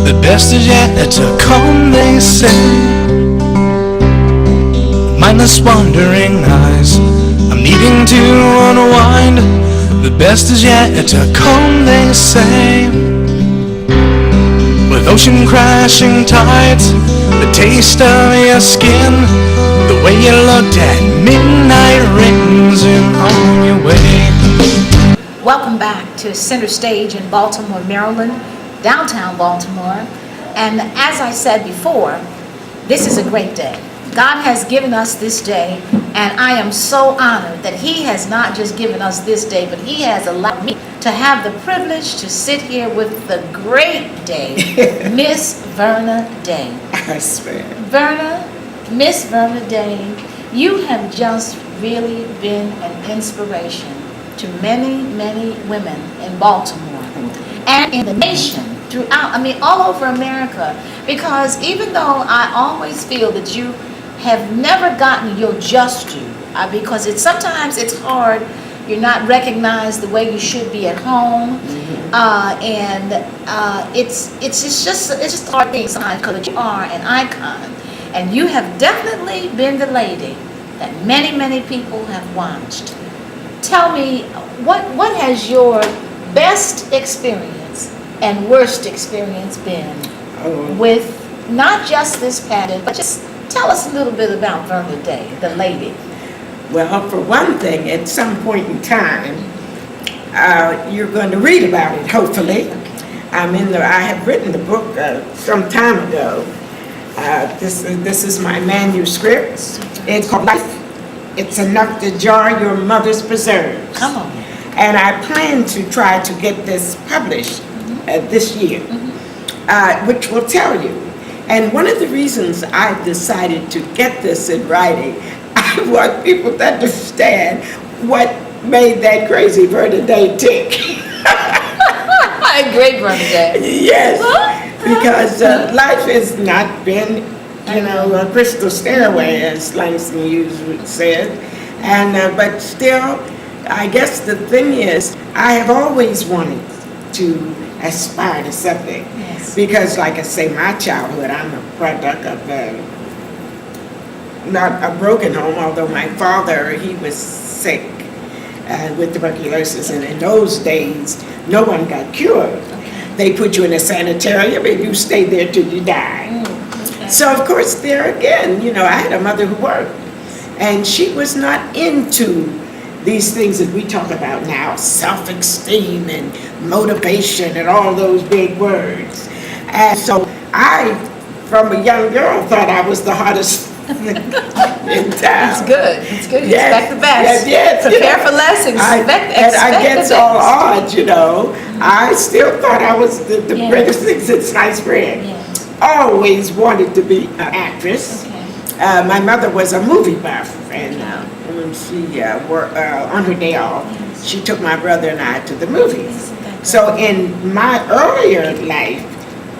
The best is yet to come, they say. Mindless wandering eyes, I'm needing to unwind. The best is yet to come, they say. With ocean crashing tides, the taste of your skin, the way you looked at midnight rings and on your way. Welcome back to Center Stage in Baltimore, Maryland, downtown Baltimore. And as I said before, this is a great day. God has given us this day, and I am so honored that He has not just given us this day, but He has allowed me to have the privilege to sit here with the great day, Miss Verna Day. I swear. Verna, Miss Verna Day, you have just really been an inspiration to many, many women in Baltimore and in the nation throughout, all over America. Because even though I always feel that you have never gotten your just due, because sometimes it's hard, you're not recognized the way you should be at home, it's just a hard thing sometimes because you are an icon, and you have definitely been the lady that many, many people have watched. Tell me, what has your best experience and worst experience been with not just this pageant, but just tell us a little bit about Verna Day, the lady. Well, for one thing, at some point in time, you're going to read about it, hopefully. I have written the book some time ago. This is my manuscript. It's called Life. It's enough to jar your mother's preserves. Come on. And I plan to try to get this published this year, which will tell you. And one of the reasons I decided to get this in writing, I want people to understand what made that crazy Verna Day tick. A great Verna Day. Yes, because life has not been, a crystal stairway, as Langston Hughes would say. And but still, I guess the thing is, I have always wanted to aspire to something. Yes. Because, like I say, my childhood, I'm a product of not a broken home, although my father, he was sick with tuberculosis, and in those days, no one got cured. Okay. They put you in a sanitarium and you stayed there till you died. Okay. So, of course, there again, I had a mother who worked, and she was not into these things that we talk about now, self-esteem and motivation and all those big words. And so I, from a young girl, thought I was the hottest in town. It's good. It's good. Yes, Expect the best. yes, Prepare for less. Expect against the all best. odds, I still thought I was the greatest thing since sliced bread. Yes. Always wanted to be an actress. Okay. My mother was a movie buff, and when she worked on her day off, she took my brother and I to the movies. So in my earlier life,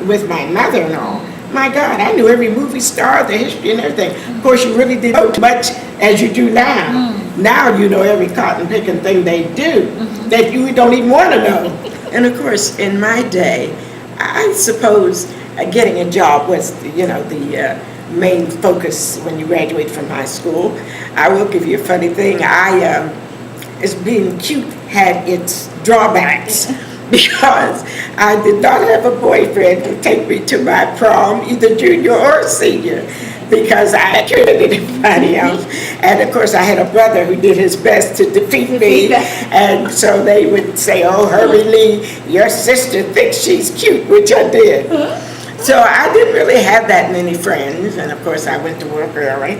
with my mother-in-law, my God, I knew every movie star, the history and everything. Of course, you really didn't know as much as you do now. Now you know every cotton-picking thing they do that you don't even want to know. And of course, in my day, I suppose getting a job was, the main focus when you graduate from high school. I will give you a funny thing. As being cute had its drawbacks because I did not have a boyfriend to take me to my prom, either junior or senior, because I had cured anybody else. And of course, I had a brother who did his best to defeat me. And so they would say, "Oh, Hurry Lee, your sister thinks she's cute," which I did. So I didn't really have that many friends, and of course I went to work early.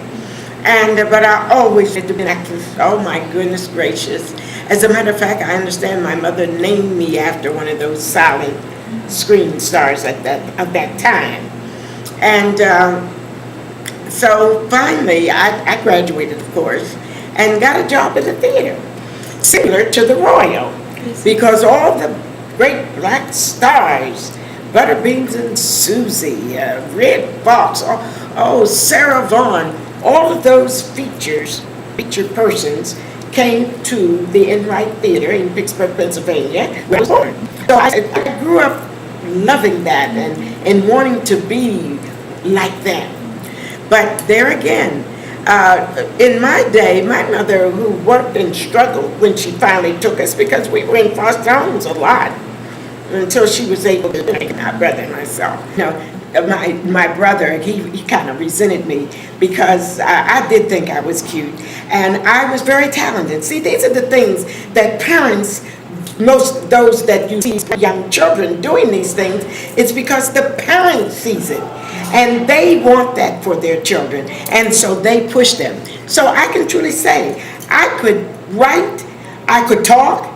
But I always wanted to be an actress. Oh my goodness gracious. As a matter of fact, I understand my mother named me after one of those silent screen stars of that time. And so finally I graduated, of course, and got a job in the theater, similar to the Royal, because all the great black stars, Butterbeans and Susie, Red Fox, Sarah Vaughan, all of those featured persons came to the Enright Theater in Pittsburgh, Pennsylvania, where I was born. So I grew up loving that and wanting to be like them. But there again, in my day, my mother, who worked and struggled when she finally took us, because we were in foster homes a lot, until she was able to take my brother and myself. My brother, he kind of resented me because I did think I was cute, and I was very talented. See, these are the things that parents, most those that you see young children doing these things, it's because the parent sees it, and they want that for their children, and so they push them. So I can truly say, I could write, I could talk,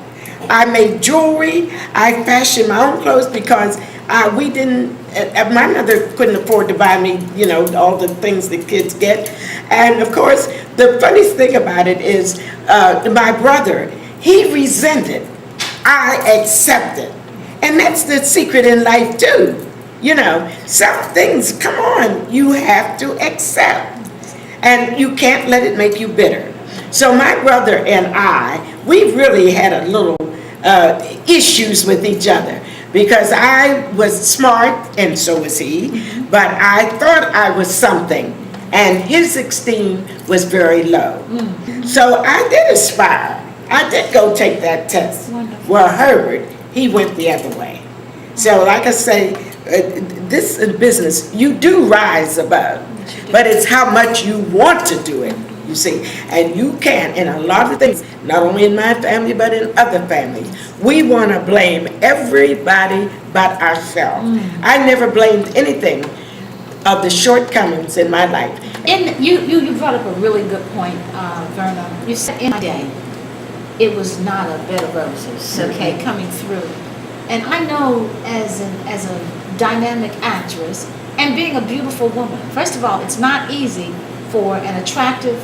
I made jewelry, I fashioned my own clothes because we didn't, my mother couldn't afford to buy me, all the things that kids get. And of course, the funniest thing about it is my brother, he resented, I accepted. And that's the secret in life too. Some things, come on, you have to accept. And you can't let it make you bitter. So my brother and I, we really had a little issues with each other because I was smart and so was he, but I thought I was something and his esteem was very low. So I did aspire. I did go take that test. Wonderful. Well, Herbert, he went the other way. So like I say, this is business, you do rise above, but it's how much you want to do it. You see, and you can, in a lot of things, not only in my family, but in other families. We want to blame everybody but ourselves. I never blamed anything of the shortcomings in my life. You brought up a really good point, Verna. You said in my day, it was not a bed of roses, okay, coming through. And I know as a dynamic actress and being a beautiful woman, first of all, it's not easy for an attractive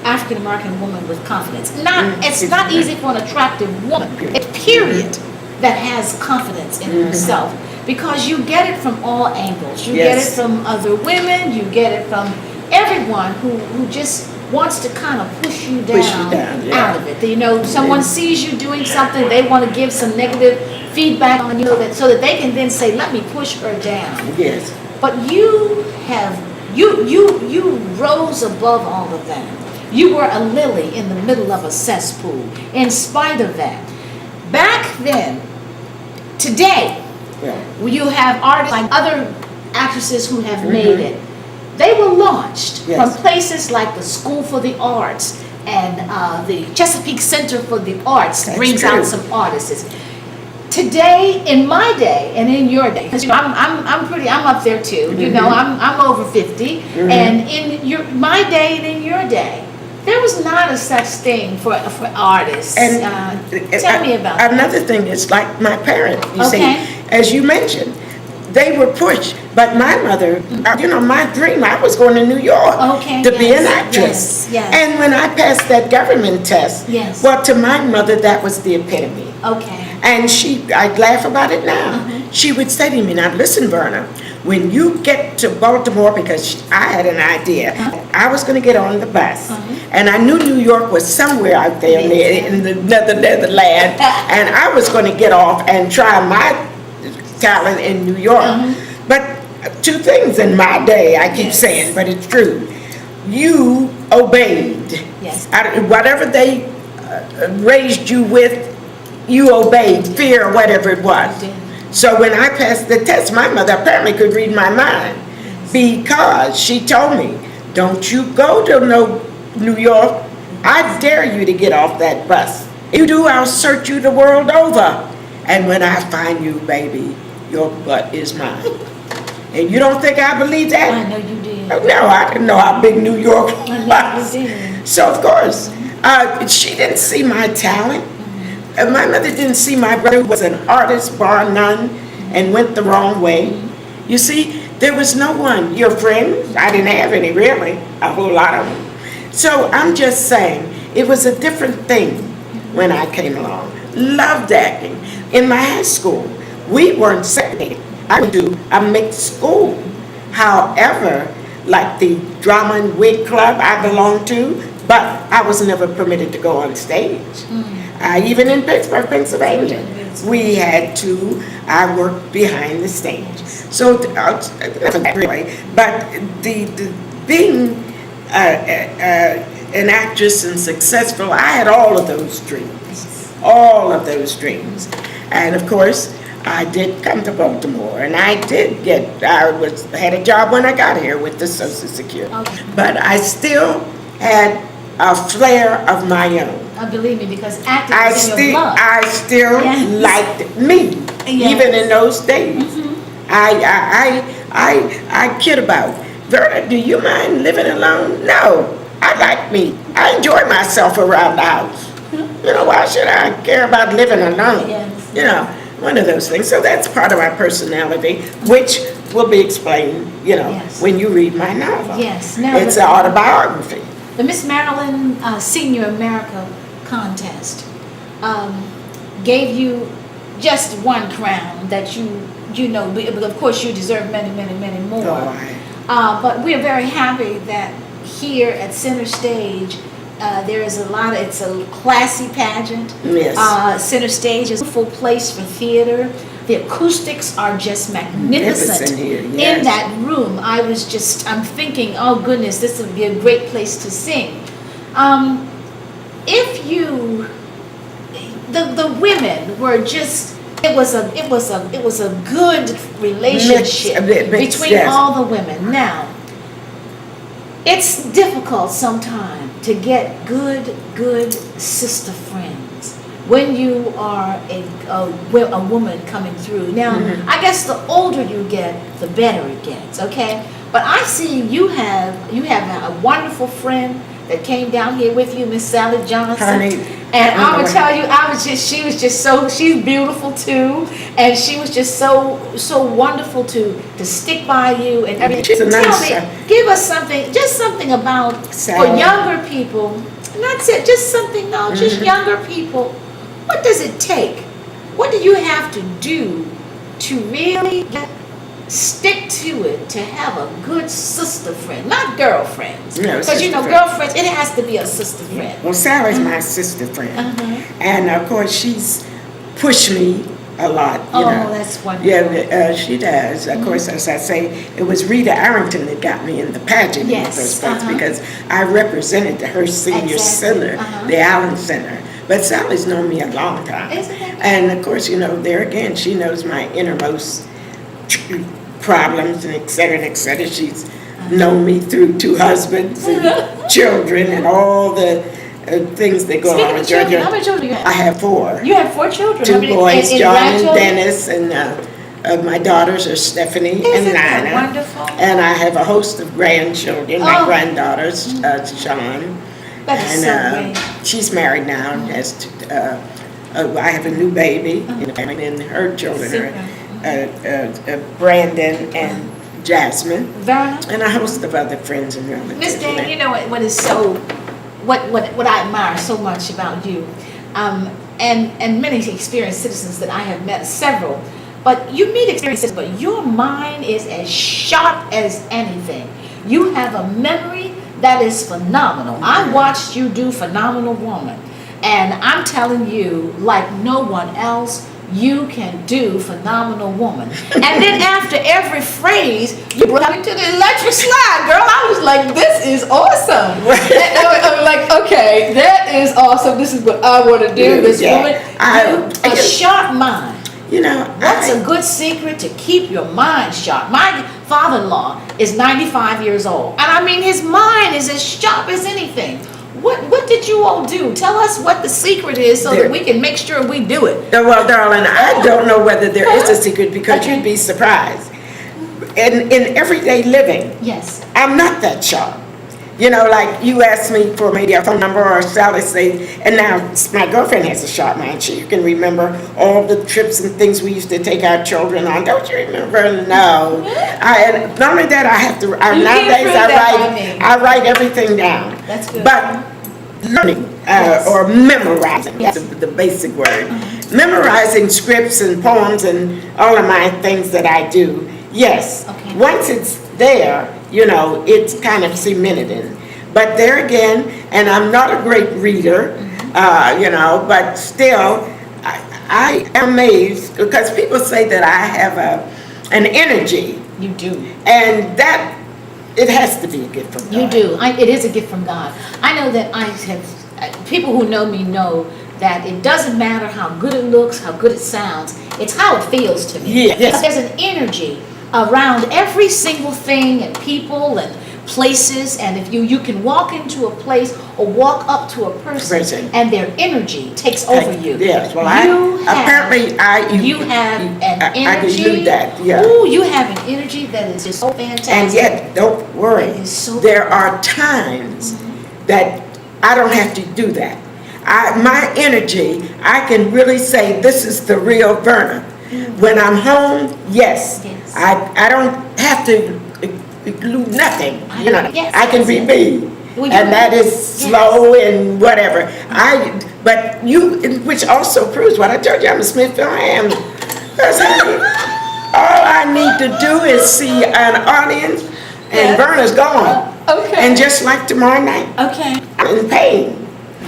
African American woman with confidence. It's not easy for an attractive woman, period, that has confidence in herself, because you get it from all angles. You get it from other women, you get it from everyone who just wants to kind of push you down, out of it. Someone sees you doing something, they want to give some negative feedback on you so that they can then say, let me push her down. Yes. But you rose above all of that. You were a lily in the middle of a cesspool. In spite of that, back then, today, you have artists like other actresses who have made it. They were launched from places like the School for the Arts and the Chesapeake Center for the Arts. That's brings out some artists. Today, in my day, and in your day, because I'm up there too. I'm over 50, and in my day and in your day, there was not a such thing for artists. And tell me about that. Another thing is like my parents. You see, as you mentioned, they were pushed. But my mother, my dream, I was going to New York to be an actress. Yes. And when I passed that government test, well, to my mother, that was the epitome. And I'd laugh about it now. She would say to me, now listen, Verna, when you get to Baltimore, because I had an idea, I was going to get on the bus. And I knew New York was somewhere out there in the Netherland. And I was going to get off and try my talent in New York. But two things in my day, I keep saying, but it's true. You obeyed. Whatever they raised you with, you obeyed, fear or whatever it was. So when I passed the test, my mother apparently could read my mind, because she told me, don't you go to New York. I dare you to get off that bus. If you do, I'll search you the world over. And when I find you, baby, your butt is mine. And you don't think I believe that? I know you did. No, I didn't know how big New York was. I know you did. So of course, she didn't see my talent. My mother didn't see my brother was an artist, bar none, and went the wrong way. You see, there was no one. Your friends, I didn't have any really, a whole lot of them. So I'm just saying, it was a different thing when I came along. Loved acting. In my high school, we weren't segregated. I went to a mixed school. However, like the drama and wig club I belonged to, but I was never permitted to go on stage. Even in Pittsburgh, Pennsylvania, we had to. I worked behind the stage. So anyway, but the being an actress and successful, I had all of those dreams, all of those dreams, and of course. I did come to Baltimore, and I had a job when I got here with the Social Security. Okay. But I still had a flair of my own. Believe me, because acting is in your blood. I still Yes. liked me, Yes. even in those days. I kid about, Verna, do you mind living alone? No, I like me. I enjoy myself around the house. You know, why should I care about living alone? Yes. You know, one of those things. So that's part of my personality, which will be explained, Yes. when you read my novel. Yes. Now, It's an autobiography. the Miss Maryland Senior America contest gave you just one crown that you know, but of course you deserve many, many, many more. But we are very happy that here at Center Stage, there is it's a classy pageant. Yes. Center Stage is a full place for theater. The acoustics are just magnificent Here, yes. in that room. I'm thinking, oh goodness, this would be a great place to sing. The women were just, it was a good relationship between yes. all the women. Now, it's difficult sometimes to get good sister friends when you are a woman coming through. Now, I guess the older you get, the better it gets, okay? But I see you have a wonderful friend that came down here with you, Miss Sally Johnson. Honey, and I would tell you, she's beautiful too, and she was just so wonderful to stick by you and everything. She's a nice, Give us just something about Sally. for younger people. And that's it, just something, just younger people. What does it take? What do you have to do to really stick to it, to have a good sister friend, not girlfriends? No, because sister friend. girlfriends, it has to be a sister friend. Well, Sally's my sister friend, and of course she's pushed me a lot. You know. That's wonderful. Yeah, she does. Of course, as I say, it was Rita Arrington that got me in the pageant in the first place because I represented her senior center, the Allen Center. But Sally's known me a long time, and of course, there again, she knows my innermost problems and et cetera, She's known me through 2 husbands and children and all the things that go on with children, how many children do you have? I have 4. You have 4 children? 2 boys, John and grandchildren? Dennis, and my daughters are Stephanie and Isn't that Nina. wonderful? And I have a host of grandchildren, my granddaughters, Sean. That is And so great. she's married now and has I have a new baby, and her children are Brandon and Jasmine, Verna? and a host of other friends and relatives. Miss Dane, you know what is so, what I admire so much about you, and many experienced citizens that I have met, several, but you meet experienced citizens, but your mind is as sharp as anything. You have a memory that is phenomenal. I watched you do Phenomenal Woman, and I'm telling you, like no one else, you can do Phenomenal Woman. And then after every phrase, you brought me to the electric slide, girl. I was like, this is awesome. I'm like, okay, that is awesome. This is what I want to do. This woman, a sharp mind. What's a good secret to keep your mind sharp? My father-in-law is 95 years old, and I mean, his mind is as sharp as anything. What did you all do? Tell us what the secret is so that we can make sure we do it. Well, darling, I don't know whether there is a secret because you'd be surprised. In everyday living, yes, I'm not that sharp. Like you asked me for maybe a phone number or Sally say, and now my girlfriend has a sharp mind. She can remember all the trips and things we used to take our children on. Don't you remember? No. Not only that, I write everything down. That's good. But learning or memorizing, that's the basic word. Memorizing scripts and poems and all of my things that I do, yes. Okay. Once it's there, it's kind of cemented in. But there again, and I'm not a great reader, But still, I am amazed because people say that I have an energy, You do. and that it has to be a gift from God. You do. It is a gift from God. I know that I have, people who know me know that it doesn't matter how good it looks, how good it sounds, it's how it feels to me. Yeah, yes. There's an energy around every single thing and people and places, and if you can walk into a place or walk up to a person and their energy takes over you. Yes, well, you have an energy. I can do that, yeah. Ooh, you have an energy that is just so fantastic. And yet, don't worry, It is so there are times that I don't have to do that. My energy, I can really say this is the real Verna. When I'm home, yes. I don't have to glue nothing. I can be me. And that is slow and whatever. Which also proves what I told you, I'm a Smithfield ham. Because all I need to do is see an audience and Verna's gone. Okay. And just like tomorrow night, Okay. I'm in pain.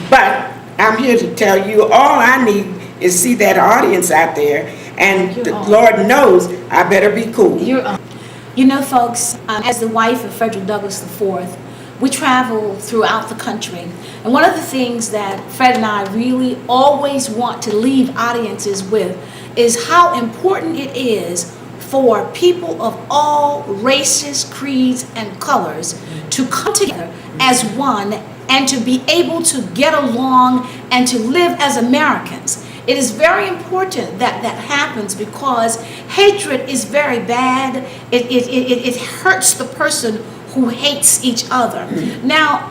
But I'm here to tell you, all I need is see that audience out there, and the Lord knows I better be cool. You know, folks, as the wife of Frederick Douglass IV, we travel throughout the country. And one of the things that Fred and I really always want to leave audiences with is how important it is for people of all races, creeds, and colors to come together as one and to be able to get along and to live as Americans. It is very important that that happens because hatred is very bad. It hurts the person who hates each other. Now,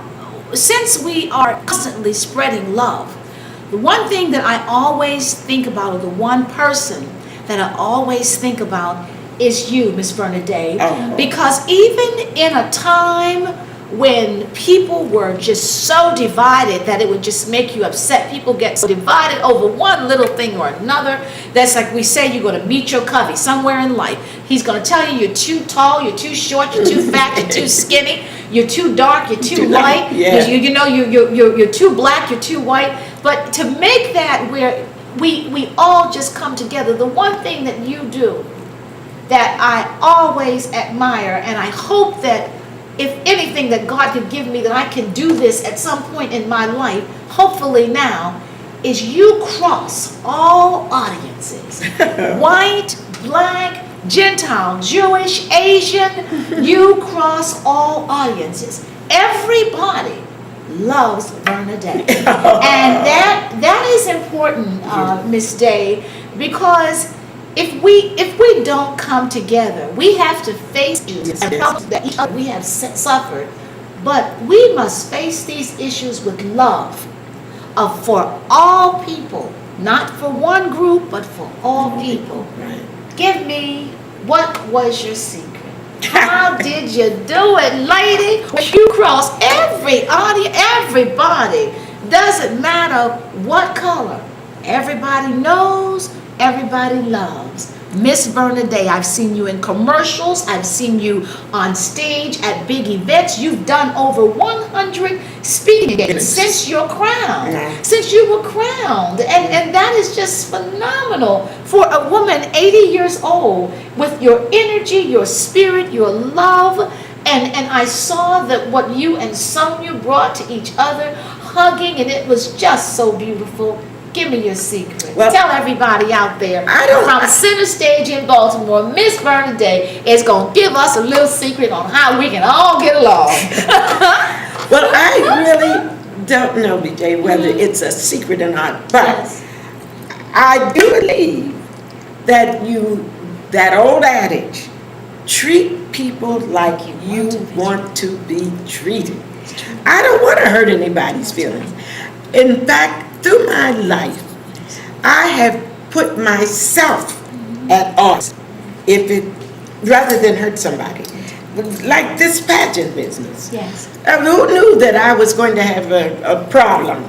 since we are constantly spreading love, the one thing that I always think about, or the one person that I always think about, is you, Miss Verna Day. Because even in a time when people were just so divided that it would just make you upset, people get so divided over one little thing or another. That's like we say, you're going to meet your covey somewhere in life. He's going to tell you you're too tall, you're too short, you're too fat, you're too skinny, you're too dark, you're too light. Yeah. You're too black, you're too white. But to make that where we all just come together, the one thing that you do that I always admire, and I hope that if anything that God could give me, that I can do this at some point in my life, hopefully now, is you cross all audiences. White, black, Gentile, Jewish, Asian, you cross all audiences. Everybody loves Verna Day. And that is important, Miss Day, because if we don't come together, we have to face issues and problems that each other we have suffered, but we must face these issues with love for all people, not for one group, but for all people. Give me, what was your secret? How did you do it, lady? You cross every audience, everybody. Doesn't matter what color. Everybody knows. Everybody loves Miss Verna Day. I've seen you in commercials. I've seen you on stage at big events. You've done over 100 speaking engagements since your crown, since you were crowned. And that is just phenomenal for a woman 80 years old with your energy, your spirit, your love. And I saw that what you and Sonia brought to each other, hugging, and it was just so beautiful. Give me your secret. Well, tell everybody out there from Center Stage in Baltimore, Miss Verna Day is going to give us a little secret on how we can all get along. Well, I really don't know, BJ, whether it's a secret or not, but I do believe that that old adage, treat people like you want to be treated. I don't want to hurt anybody's feelings. In fact, through my life, I have put myself at odds rather than hurt somebody. Like this pageant business. Yes. Who knew that I was going to have a problem,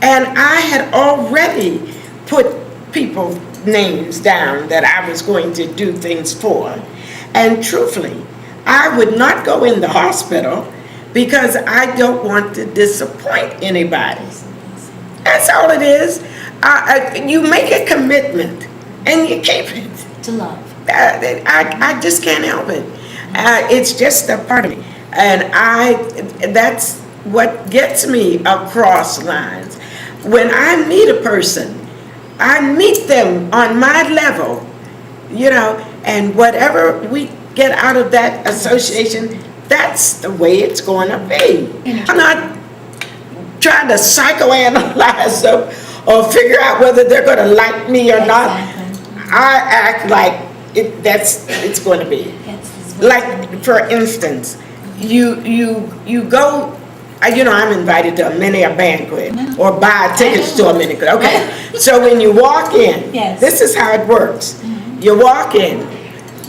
And I had already put people's names down that I was going to do things for. And truthfully, I would not go in the hospital because I don't want to disappoint anybody. That's all it is. You make a commitment and you keep it. To love. I just can't help it. It's just a part of me. And that's what gets me across lines. When I meet a person, I meet them on my level, and whatever we get out of that association, that's the way it's going to be. I'm not trying to psychoanalyze them or figure out whether they're going to like me or not. I act like it's going to be. Like, for instance, you go, I'm invited to a banquet or buy tickets to a mini. Okay, so when you walk in, this is how it works. You walk in,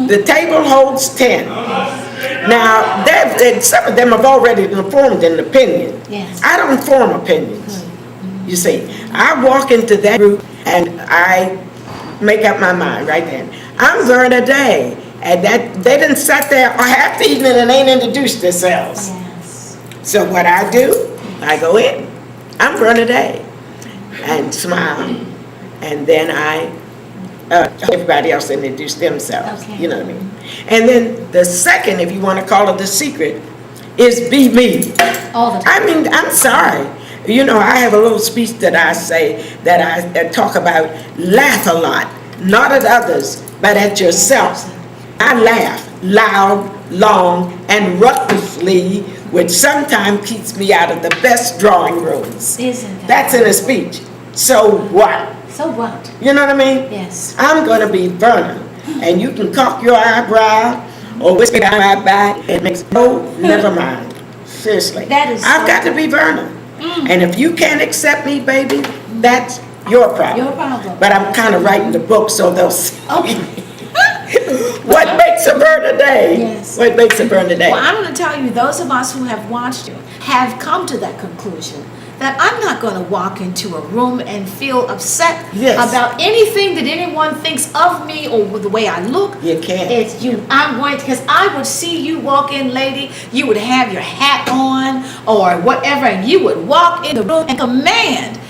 the table holds 10. Now, some of them have already formed an opinion. Yes. I don't form opinions. You see, I walk into that group and I make up my mind right then. I'm Verna Day, and that they didn't sit there or half the evening and ain't introduced themselves. Yes. So what I do, I go in. I'm Verna Day, and smile, and then I everybody else introduce themselves. Okay. You know what I mean? And then the second, if you want to call it the secret, is be me. All the time. I mean, I'm sorry. I have a little speech that I say that I talk about laugh a lot, not at others, but at yourself. I laugh loud, long, and recklessly, which sometimes keeps me out of the best drawing rooms. Isn't that? That's in a speech. So what? So what? You know what I mean? Yes. I'm going to be Verna, and you can cock your eyebrow or whisper down my back. It makes never mind. Seriously. That is I've so got to be Verna. And if you can't accept me, baby, that's your problem. Your problem. But I'm kind of writing the book so they'll see. Okay. What makes a Verna Day? Yes. What makes a Verna Day? Well, I'm going to tell you, those of us who have watched you have come to that conclusion that I'm not going to walk into a room and feel upset about anything that anyone thinks of me or the way I look. You can't. It's you. I'm going to, because I would see you walk in, lady, you would have your hat on or whatever, and you would walk in the room and command.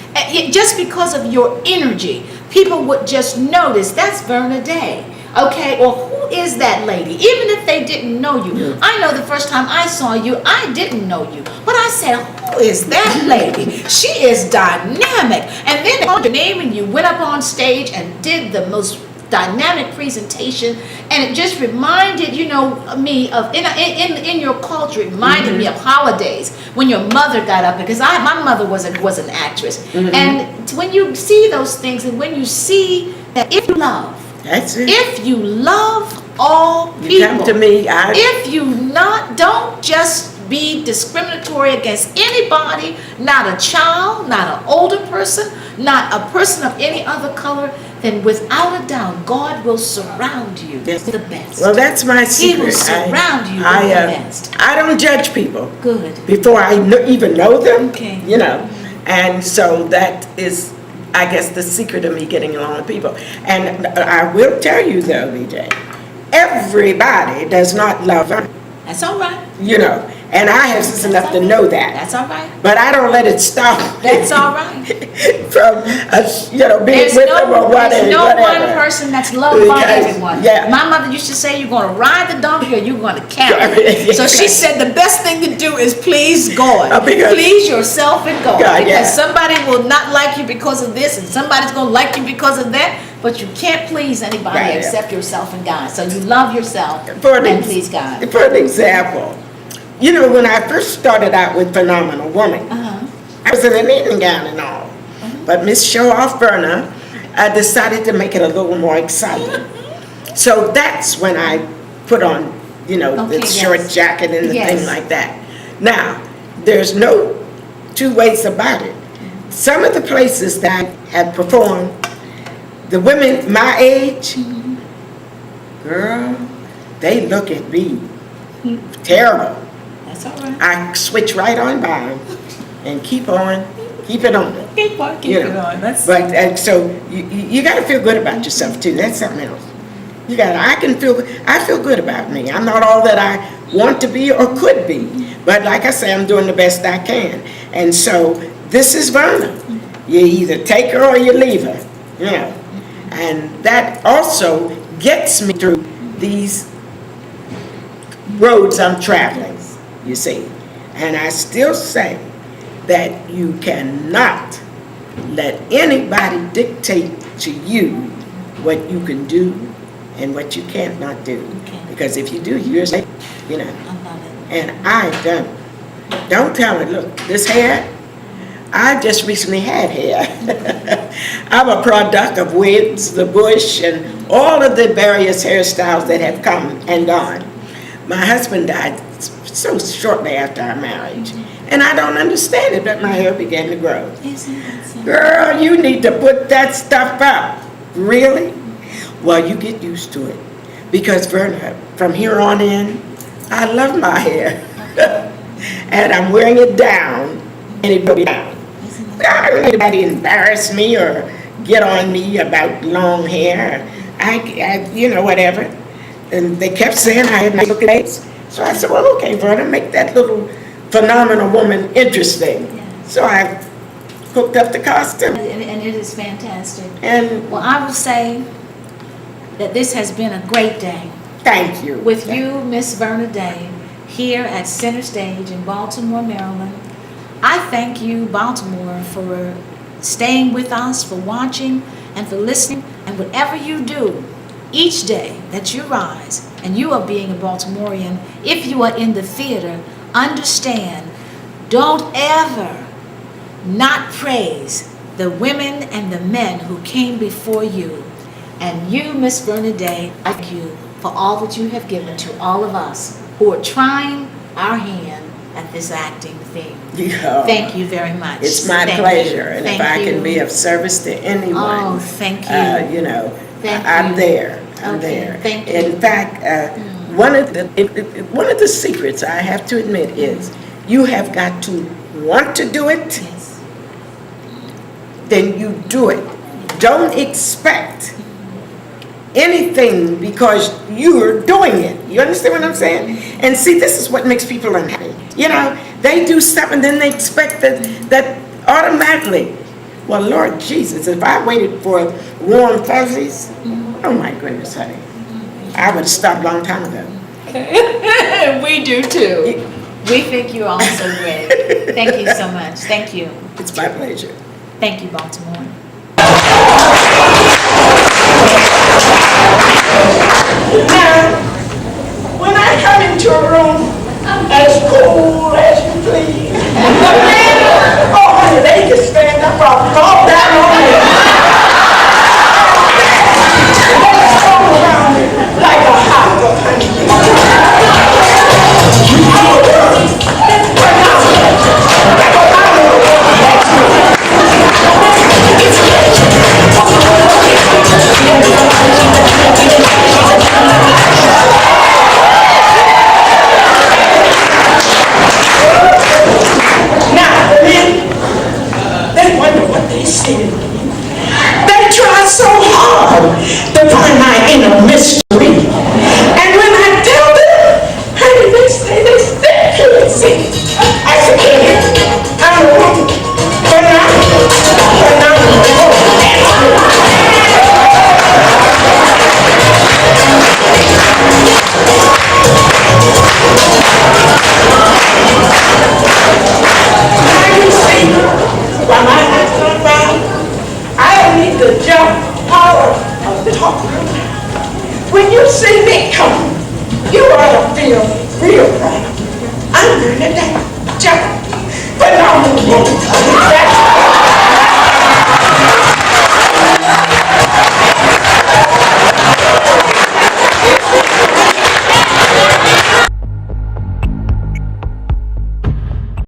Just because of your energy, people would just notice that's Verna Day. Okay, or who is that lady? Even if they didn't know you. I know the first time I saw you, I didn't know you. But I said, who is that lady? She is dynamic. And then they called your name and you went up on stage and did the most dynamic presentation. And it just reminded, me of, in your culture, it reminded me of holidays when your mother got up. Because my mother was an actress. And when you see those things and when you see that if you love, that's it. if you love all people, you come to me. if you don't just be discriminatory against anybody, not a child, not an older person, not a person of any other color, then without a doubt, God will surround you with the best. Well, that's my secret. He will surround you with the best. I don't judge people. Good. Before I even know them. Okay. And so that is, I guess, the secret of me getting along with people. And I will tell you though, BJ, everybody does not love her. That's all right. And I have sense enough to know that. That's all right. But I don't let it stop. That's all right. From being with them or whatever. There's no one person that's loved by everyone. Yeah. My mother used to say, you're going to ride the donkey or you're going to carry. So she said the best thing to do is please God. Please yourself and God. Because somebody will not like you because of this and somebody's going to like you because of that. But you can't please anybody except yourself and God. So you love yourself and please God. For an example, when I first started out with Phenomenal Woman, I was in an evening gown and all. But Miss Show Off Verna decided to make it a little more exciting. So that's when I put on, the short jacket and the thing like that. Now, there's no two ways about it. Some of the places that I had performed, the women my age, girl, they look at me terrible. That's all right. I switch right on by them and keep it on. Keep it on. But so you got to feel good about yourself too. That's something else. I feel good about me. I'm not all that I want to be or could be. But like I say, I'm doing the best I can. And so this is Verna. You either take her or you leave her, you know. And that also gets me through these roads I'm traveling, you see. And I still say that you cannot let anybody dictate to you what you can do and what you can't not do. Okay. Because if you do, you're safe, you know. I love it. And I don't tell it, look, this hair, I just recently had hair. I'm a product of wigs, the bush, and all of the various hairstyles that have come and gone. My husband died so shortly after our marriage, and I don't understand it, but my hair began to grow. Isn't that so? Girl, you need to put that stuff up. Really? Well, you get used to it. Because Verna, from here on in, I love my hair. And I'm wearing it down, and it will be down. I don't let anybody embarrass me or get on me about long hair. I you know, whatever. And they kept saying I had nice looking legs. So I said, well, okay, Verna, make that little phenomenal woman interesting. Yes. So I hooked up the costume. And it is fantastic. And Well, I will say that this has been a great day thank you. with you, Miss Verna Day, here at Center Stage in Baltimore, Maryland. I thank you, Baltimore, for staying with us, for watching, and for listening. And whatever you do, each day that you rise, and you are being a Baltimorean, if you are in the theater, understand, don't ever not praise the women and the men who came before you. And you, Miss Verna Day, I thank you for all that you have given to all of us who are trying our hand at this acting thing. Yeah. Thank you very much. It's my Thank pleasure. you. And Thank if I you. can be of service to anyone, Oh, thank you. you know, Thank I'm you. there. I'm Okay, there. thank you. In fact, one of the secrets I have to admit is you have got to want to do it, Yes. then you do it. Don't expect anything because you're doing it. You understand what I'm saying? And see, this is what makes people unhappy. You know, they do something, then they expect that automatically. Well, Lord Jesus, if I waited for warm fuzzies, oh my goodness, honey, I would have stopped a long time ago. We do too. We think you're all so great. Thank you so much. Thank you. It's my pleasure. Thank you, Baltimore. Now, when I come into a room as cool as you please, oh honey, they just stand up or fall down on me. They fall around me like a hot dog, honey. Now, they wonder what they see in me. They try so hard to find my inner mystery. And when I tell them, honey, they say they still see. I said, I'm a woman, but I'm a While my eyes are around, I don't need to jump or talk. When you see me come, you ought to feel real right. I'm going to jump, but I'm a woman.